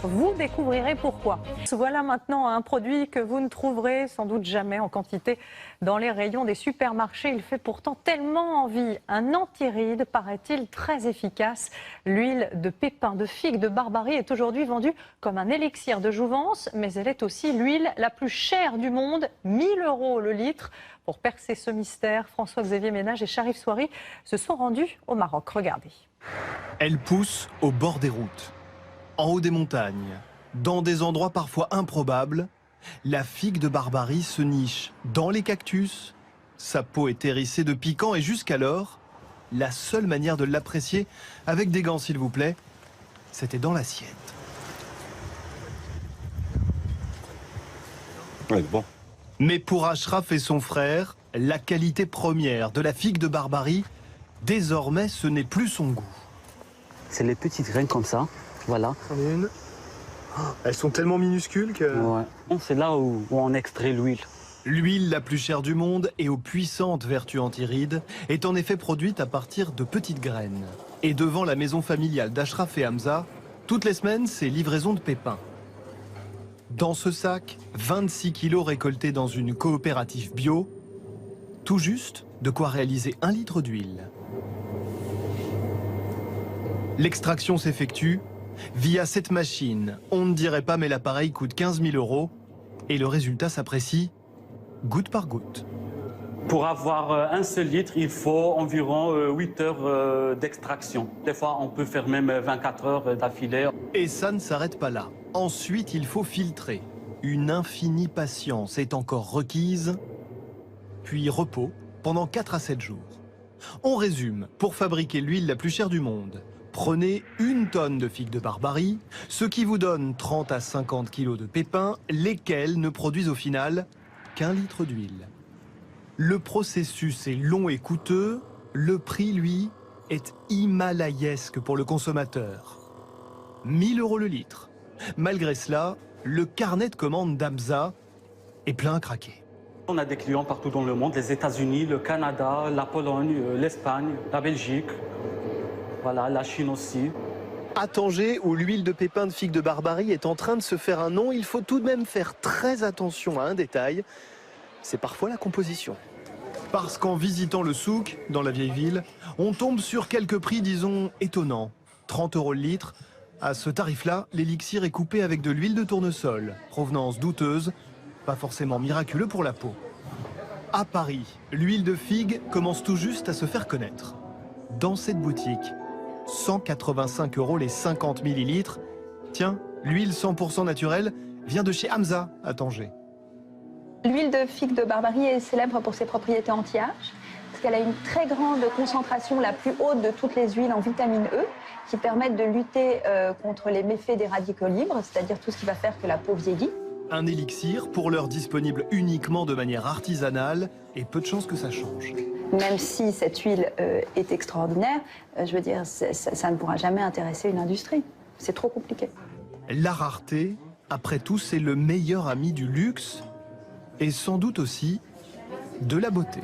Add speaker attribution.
Speaker 1: Vous découvrirez pourquoi. Voilà maintenant un produit que vous ne trouverez sans doute jamais en quantité dans les rayons des supermarchés. Il fait pourtant tellement envie. Un antiride, paraît-il, très efficace. L'huile de pépins de figue de Barbarie est aujourd'hui vendue comme un élixir de jouvence, mais elle est aussi l'huile la plus chère du monde, 1 000 € le litre. Pour percer ce mystère, François-Xavier Ménage et Sharif Souari se sont rendus au Maroc. Regardez.
Speaker 2: Elle pousse au bord des routes, en haut des montagnes, dans des endroits parfois improbables. La figue de Barbarie se niche dans les cactus. Sa peau est hérissée de piquants et jusqu'alors, la seule manière de l'apprécier, avec des gants s'il vous plaît, c'était dans l'assiette.
Speaker 3: Ouais, bon.
Speaker 2: Mais pour Ashraf et son frère, la qualité première de la figue de Barbarie, désormais ce n'est plus son goût.
Speaker 4: C'est les petites graines comme ça, voilà.
Speaker 2: J'en ai une. Elles sont tellement minuscules que...
Speaker 4: Ouais. C'est là où on extrait l'huile.
Speaker 2: L'huile la plus chère du monde et aux puissantes vertus antirides est en effet produite à partir de petites graines. Et devant la maison familiale d'Ashraf et Hamza, toutes les semaines, c'est livraison de pépins. Dans ce sac, 26 kilos récoltés dans une coopérative bio, tout juste de quoi réaliser 1 litre d'huile. L'extraction s'effectue via cette machine. On ne dirait pas, mais l'appareil coûte 15 000 € et le résultat s'apprécie goutte par goutte.
Speaker 4: Pour avoir un seul litre, il faut environ 8 heures d'extraction. Des fois, on peut faire même 24 heures d'affilée.
Speaker 2: Et ça ne s'arrête pas là. Ensuite, il faut filtrer. Une infinie patience est encore requise, puis repos pendant 4 à 7 jours. On résume, pour fabriquer l'huile la plus chère du monde, prenez 1 tonne de figues de Barbarie, ce qui vous donne 30 à 50 kilos de pépins, lesquels ne produisent au final qu'1 litre d'huile. Le processus est long et coûteux, le prix, lui, est himalayesque pour le consommateur. 1 000 € le litre. Malgré cela, le carnet de commandes d'Hamza est plein à craquer.
Speaker 4: On a des clients partout dans le monde, les États-Unis, le Canada, la Pologne, l'Espagne, la Belgique, voilà, la Chine aussi.
Speaker 2: À Tanger, où l'huile de pépins de figue de Barbarie est en train de se faire un nom, il faut tout de même faire très attention à un détail, c'est parfois la composition. Parce qu'en visitant le souk, dans la vieille ville, on tombe sur quelques prix, disons, étonnants. 30 € le litre. À ce tarif-là, l'élixir est coupé avec de l'huile de tournesol, provenance douteuse, pas forcément miraculeux pour la peau. À Paris, l'huile de figue commence tout juste à se faire connaître. Dans cette boutique, 185 € les 50 millilitres. Tiens, l'huile 100% naturelle vient de chez Hamza à Tanger.
Speaker 5: L'huile de figue de Barbarie est célèbre pour ses propriétés anti-âge, parce qu'elle a une très grande concentration, la plus haute de toutes les huiles en vitamine E, qui permettent de lutter contre les méfaits des radicaux libres, c'est-à-dire tout ce qui va faire que la peau vieillit.
Speaker 2: Un élixir, pour l'heure disponible uniquement de manière artisanale, et peu de chances que ça change.
Speaker 5: Même si cette huile est extraordinaire, je veux dire, ça ne pourra jamais intéresser une industrie. C'est trop compliqué.
Speaker 2: La rareté, après tout, c'est le meilleur ami du luxe, et sans doute aussi de la beauté.